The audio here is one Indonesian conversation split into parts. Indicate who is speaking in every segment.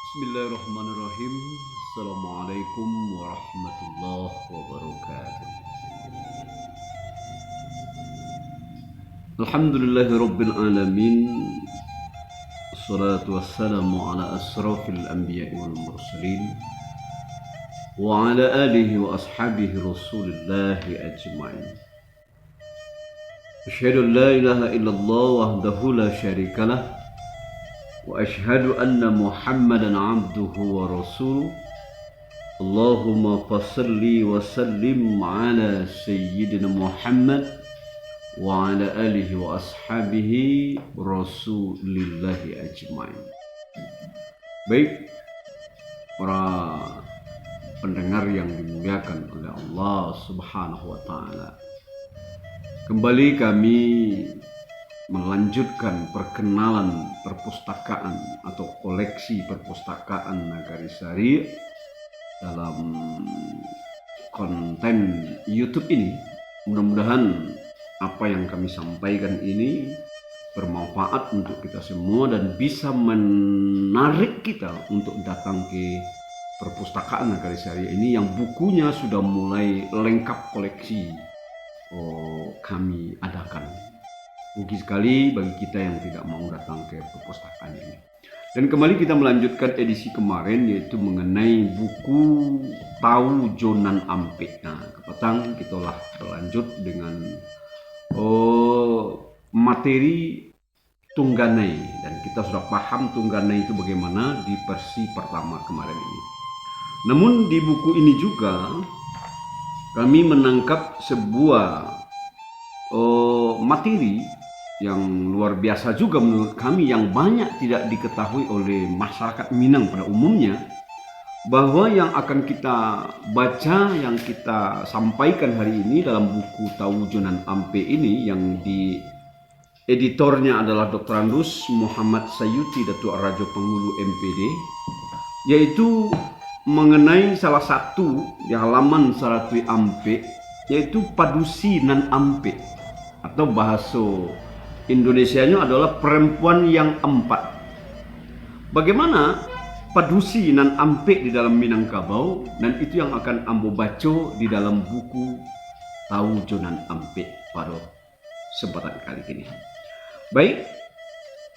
Speaker 1: Bismillahirrahmanirrahim. Assalamualaikum warahmatullahi wabarakatuh. Alhamdulillahirabbil alamin. Wassalatu wassalamu ala asrafil anbiya'i wal mursalin wa ala alihi wa ashabihi rasulillahi ajma'in. Asyhadu an la ilaha illallah wahdahu la syarikalah wa ashhadu anna Muhammadan abduhu wa rasuluh. Allahumma fassalli wa sallim ala sayyidina Muhammad wa ala alihi wa ashabihi rasulillahi ajmain. Baik para pendengar yang dimuliakan oleh Allah Subhanahu wa taala, kembali kami melanjutkan perkenalan perpustakaan atau koleksi perpustakaan Nagarisari dalam konten YouTube ini. Mudah-mudahan apa yang kami sampaikan ini bermanfaat untuk kita semua dan bisa menarik kita untuk datang ke perpustakaan Nagarisari ini yang bukunya sudah mulai lengkap koleksi kami adakan. Rugi sekali bagi kita yang tidak mau datang ke perpustakaan ini. Dan kembali kita melanjutkan edisi kemarin, yaitu mengenai buku Tahu Jonan Ampe. Nah, kepetang kita lah berlanjut dengan materi Tungganai, dan kita sudah paham Tungganai itu bagaimana di versi pertama kemarin ini. Namun di buku ini juga kami menangkap sebuah materi yang luar biasa juga menurut kami, yang banyak tidak diketahui oleh masyarakat Minang pada umumnya, bahwa yang akan kita baca, yang kita sampaikan hari ini dalam buku Tahu Jonan Ampe ini, yang di editornya adalah Dr. Andus Muhammad Sayuti Datuk Rajo Pangulu MPD, yaitu mengenai salah satu di halaman Saratui Ampe, yaitu Padusi Nan Ampe, atau bahasa Indonesianya adalah perempuan yang empat. Bagaimana Padusi Nan Ampe di dalam Minangkabau, dan itu yang akan ambo baca di dalam buku Tahu Jonan Ampe pada kesempatan kali ini. Baik,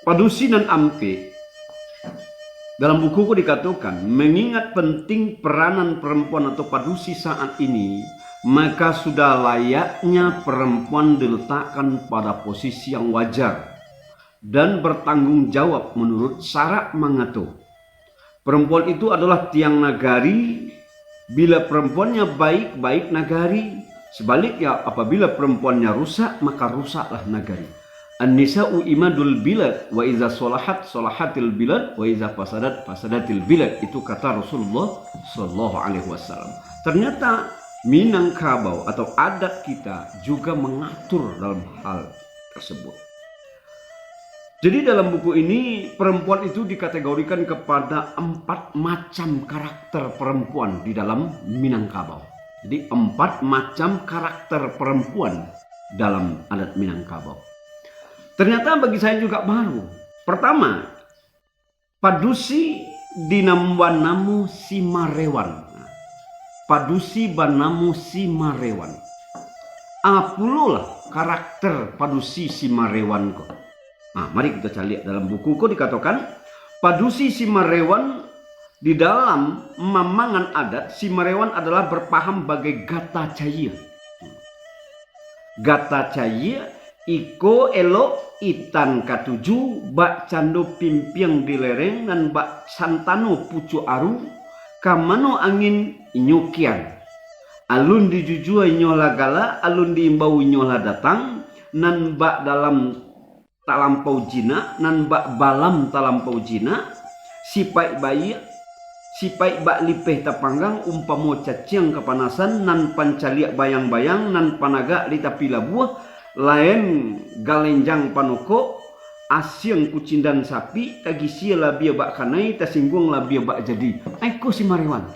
Speaker 1: Padusi Nan Ampe dalam bukuku dikatakan, mengingat penting peranan perempuan atau padusi saat ini, maka sudah layaknya perempuan diletakkan pada posisi yang wajar dan bertanggung jawab menurut syarat mangato. Perempuan itu adalah tiang nagari. Bila perempuannya baik, baik nagari. Sebaliknya, apabila perempuannya rusak, maka rusaklah nagari. An-nisa'u imadul bilad, wa iza solahat solahatil bilad, wa iza fasadat fasadatil bilad. Itu kata Rasulullah sallallahu alaihi wasallam. Ternyata Minangkabau atau adat kita juga mengatur dalam hal tersebut. Jadi dalam buku ini perempuan itu dikategorikan kepada 4 macam karakter perempuan di dalam Minangkabau. Jadi 4 macam karakter perempuan dalam adat Minangkabau. Ternyata bagi saya juga baru. Pertama, Padusi dinamwanamu simarewan. Padusi banamu simarewan. Apulolah karakter Padusi simarewan ko. Nah, mari kita lihat dalam buku ko dikatakan Padusi simarewan di dalam mamangan adat. Simarewan adalah berpaham bagai gata cahaya. Gata cahaya iko elok itan katuju bak cando pimpiang di lereng dan bak santano pucu aru kamano angin inyukian. Alun dijujua inyola gala, alun diimbau inyola datang, nan bak dalam talampau jina, nan bak balam talampau jina, sipai bayi, sipai bak lipeh tapanggang, umpamo caciang kepanasan, nan pancaliak bayang-bayang, nan panaga litapila buah, lain galenjang panoko, asyang kucindan sapi, tagisia labia bak kanai, tasinggung labia bak jadi. Aiko si Marewan.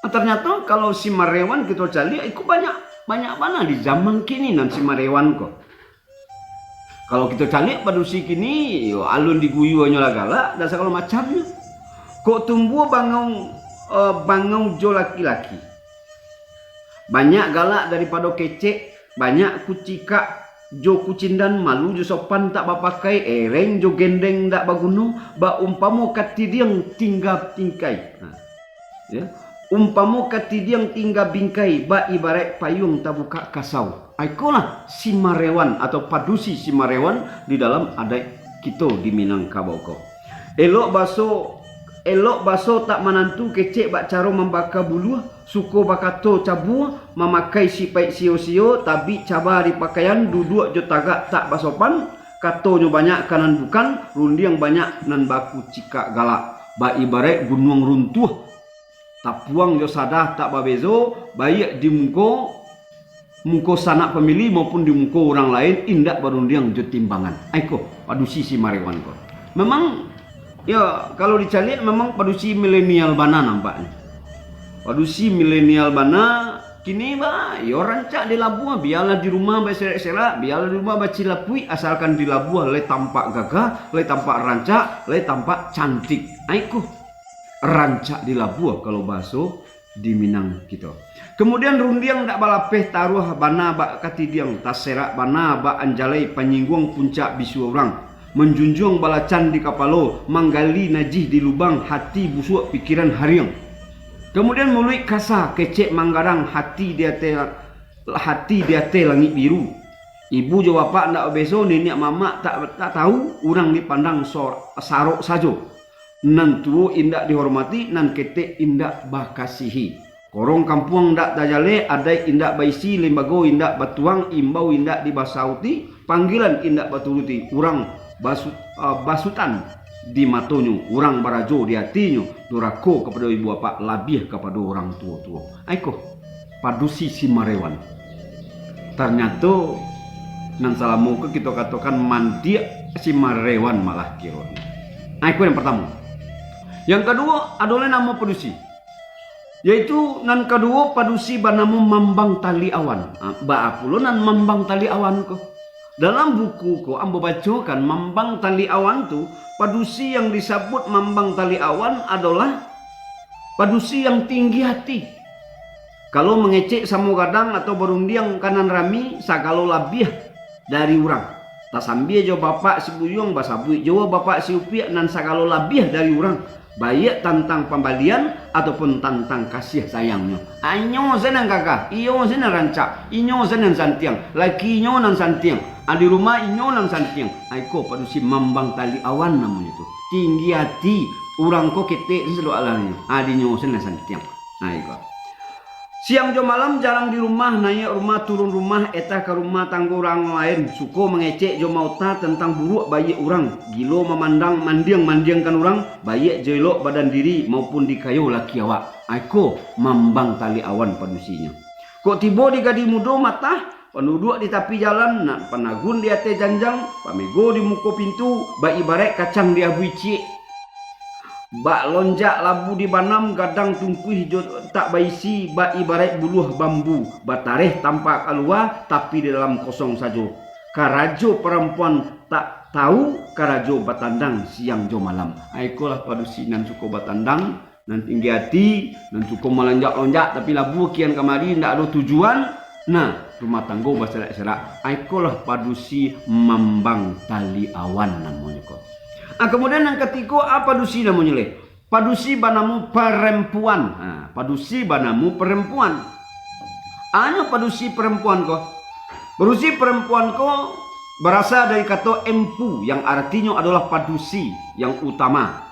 Speaker 1: Nah, ternyata kalau si Marewan kita cari, itu banyak mana di zaman kini nan si Marewan kok. Kalau kita calik padusi kini, yo alun diguyu nyola galak dan segala macamnya. Kok tumbuh bangau jo laki-laki. Banyak galak daripada kecek, banyak kucika jo kucindan malu jo sopan tak bapakai, ereng jo gendeng tak baguno, ba umpamo katidiang tinggal tingkai. Ya. Umpamo katidiang tinggal bingkai, ba ibarat payung tak buka kasau. Aikolah simarewan atau padusi simarewan di dalam adat kita di Minangkabau ko. Elok baso tak menantu kecek bak caro membaka bulu, suko bakato cabu, memakai sipai sio-sio, tapi cabar di pakaian duduk jo tagak tak basopan, katonyo banyak kanan bukan, rundiang banyak nan baku cika galak, ba ibarat gunung runtuh, tak puang jo sadah tak babezo, baik di muko sanak pemilih maupun di muko orang lain indak barundiang jo timbangan. Aiko padusi simarewan ko. Memang ya kalau dicari memang padusi milenial bana nampaknya. Padusi milenial bana kini yo rancak di Labuan, biarlah di rumah berserak-serak, biarlah di rumah bacilapui, asalkan di Labuan le tampak gagah, le tampak rancak, le tampak cantik. Aiko rancak di Labuan kalau baso di Minang kita. Kemudian rundiang dak balapeh taruh bana bak katidiang taserak bana bak anjalai panyingguang puncak bisu orang. Menjunjung balacan di kapalo, manggali najih di lubang, hati busuk pikiran hariang. Kemudian mulai kasa kecek manggarang, hati dia te langit biru. Ibu jo bapak ndak beso, nenek mama tak tahu, orang dipandang sarok sajo. Nan tuo indak dihormati, nan ketek indak bakasihi. Korong kampung ndak dajale, adai indak baisi, lembago indak batuang, imbau indak dibasauti, panggilan indak baturuti. Urang basutan di matonyo, urang barajo di hatinya, durako kepada ibu bapak, labih kepada orang tua-tua. Aiko padusi simarewan. Ternyata nan salah muka kita katakan mandia simarewan malah kirone. Aiko yang pertama. Yang kedua adalah nama padusi. Yaitu nan kedua padusi banamu mambang tali awan. Ba apulo nan mambang tali awan ko. Dalam buku ko ambo bacakan mambang tali awan tu, padusi yang disebut mambang tali awan adalah padusi yang tinggi hati. Kalau mengecek samu gadang atau berundiang kanan rami sagalo labih dari orang. Tasambia jo bapak si buyung basabui jo bapak si upiak nan sagalo labih dari orang. Baik tentang pembalian ataupun tentang kasih sayangnya. Anyo senang kakak, iyo senang rancak, inyo senang santiang, laki inyo nang santiang, di rumah inyo nang santiang. Aiko padusi mambang tali awan namanya itu. Tinggi hati, orang ko ketek selalu alanya. Adinyo senang santiang. Aiko. Siang jo malam jarang di rumah, naik rumah turun rumah, etah ke rumah tangga orang lain. Suko mengecek jo mauta tentang buruk bayi orang. Gilo memandang mandiang-mandiangkan orang, bayi jelok badan diri maupun di kayu laki awak. Aiko mambang tali awan padusinya. Kok tiba di gadi mudo mata, penduduk di tepi jalan, nak panagun di ate janjang, pamego di muka pintu, bayi barek kacang di abui cie. Bak lonjak labu di banam gadang tumpuih tak baisi, bak ibarat buluh bambu batareh tampak keluar tapi di dalam kosong saja. Karajo perempuan tak tahu, karajo batandang siang jo malam. Aikolah padusi nan suko batandang, nan tinggi hati, nan suko melonjak-lonjak tapi labu kian kamari ndak ada tujuan. Nah, rumah tangga berserak-serak. Aikolah padusi mambang tali awan namanya kok. Kemudian yang ketiga apa padusi namanya le? Padusi banamu perempuan. Padusi banamu perempuan. Anya padusi perempuan kok. Padusi perempuan kok berasal dari kata empu yang artinya adalah padusi yang utama.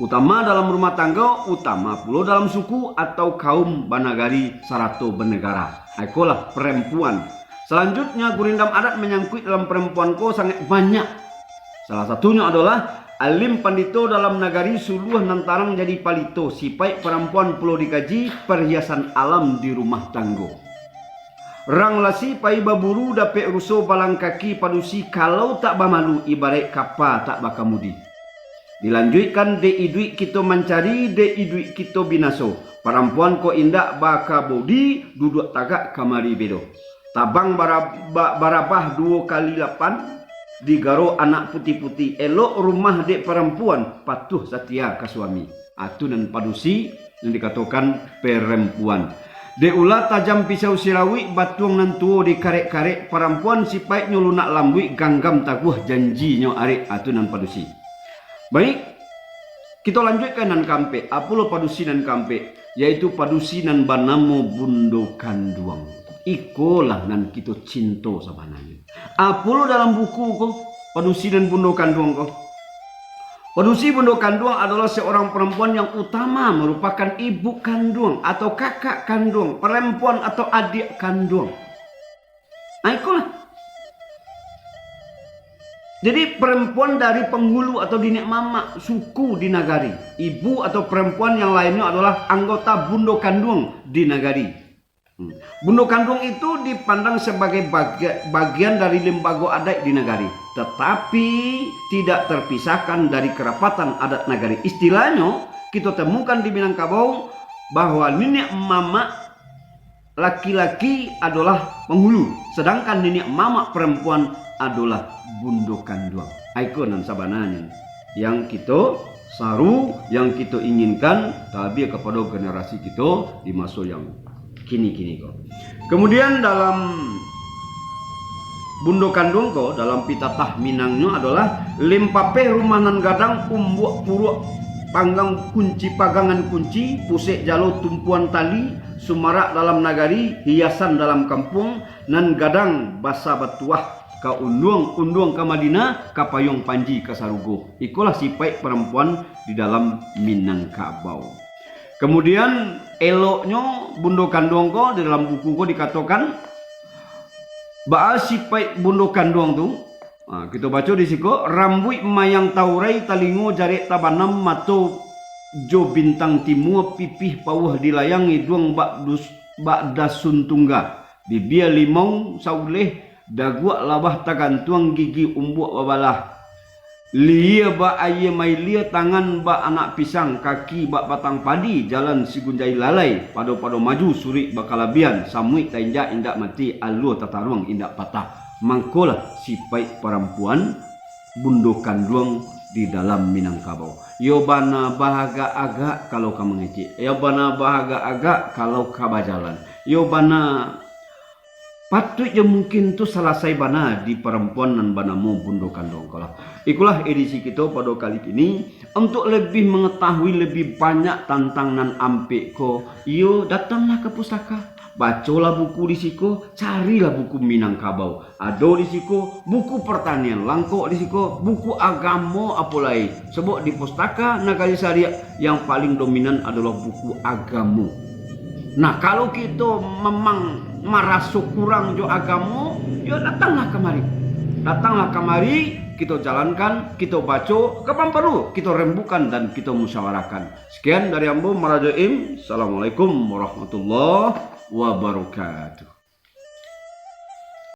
Speaker 1: Utama dalam rumah tangga, utama pula dalam suku atau kaum banagari sarato bernegara. Aikolah perempuan. Selanjutnya gurindam adat menyangkut dalam perempuan kok sangat banyak. Salah satunya adalah alim pandito dalam nagari suluh nantarang jadi palito. Sipai perempuan perlu dikaji perhiasan alam di rumah tanggo. Rang lasi pai baburu dapet ruso balang kaki padusi kalau tak bamalu ibarat kapa tak bakamudi. Dilanjutkan de idui kita mencari de idui kita binaso. Perempuan ko indak baka bodi duduk tagak kamari bedo. Tabang barabah 2 kali 8. digaro anak putih-putih, elok rumah dek perempuan, patuh setia ke suami. Atunan padusi yang dikatakan perempuan. De ulah tajam pisau sirawi, batuang nan tuo di karek-karek, perempuan sipai nyulunak lambui, ganggam taguh janjinya arek. Atunan padusi. Baik, kita lanjutkan nan kampe. Apulo padusi nan kampe, yaitu padusi nan banamo bundo kanduang. Ikolah nan kita cinta sabananya. Apulo dalam buku ko, padusi dan bundo kanduang ko. Padusi bundo kanduang adalah seorang perempuan yang utama, merupakan ibu kandung atau kakak kandung, perempuan atau adik kandung. Nah, itulah. Jadi perempuan dari penghulu atau dinik mama suku di nagari. Ibu atau perempuan yang lainnya adalah anggota bundo kandung di nagari. Bundo kandung itu dipandang sebagai bagian dari lembaga adat di nagari, tetapi tidak terpisahkan dari kerapatan adat nagari. Istilahnya kita temukan di Minangkabau bahwa nenek mama laki-laki adalah penghulu, sedangkan nenek mama perempuan adalah bundo kandung. Ikonan sabananya yang kita saru, yang kita inginkan tapi kepada generasi kita di masa yang kini kok. Kemudian dalam bundo kandung ko, dalam pitatah Minangnya adalah lempape rumanan gadang umbuak puruk panggang kunci pagangan kunci pusek jalo tumpuan tali sumarak dalam nagari hiasan dalam kampung nan gadang basa batuah ka unduang ka Madinah ka payung panji ka Sarugo. Ikulah sipai perempuan di dalam Minangkabau. Kemudian eloknya bundo kandung ko di dalam buku ko dikatakan bahwa sipai bundo kandung tu, nah, kita baca di siko rambui mayang taurai talingo jarek tabanam mato jo bintang timur pipih pawah dilayangi duang bak dasun tungga bibia limau sauleh daguak labah tagantuang gigi umbuak babalah. Lia ba aye mai lia tangan ba anak pisang, kaki ba batang padi, jalan sigunjai lalai, pado-pado maju suri bakalabian, samui tainja indak mati, alu tataruang indak patah. Mangkolah sipai perempuan bundo kandung di dalam Minangkabau. Yo bana bahaga agak kalau kamu ngeci, yo bana bahaga agak kalau kabajalan, yo bana patut ya mungkin tu selesai bana di perempuan dan banamu bundo kandung. Kalau ikulah edisi kita pada kali ini untuk lebih mengetahui lebih banyak tentang nan ampe ko, yo datanglah ke pustaka, bacalah buku di siko, carilah buku Minangkabau. Ada di siko buku pertanian, langkok di siko buku agama apalai. Sebab di pustaka Nagari Syariah yang paling dominan adalah buku agama. Nah, kalau kita memang merasa kurang jo agama, ya datanglah kemari. Datanglah kemari, kita jalankan, kita baca, kapan perlu kita rembukan dan kita musyawarahkan. Sekian dari Ambo Marajoim. Assalamualaikum warahmatullahi wabarakatuh.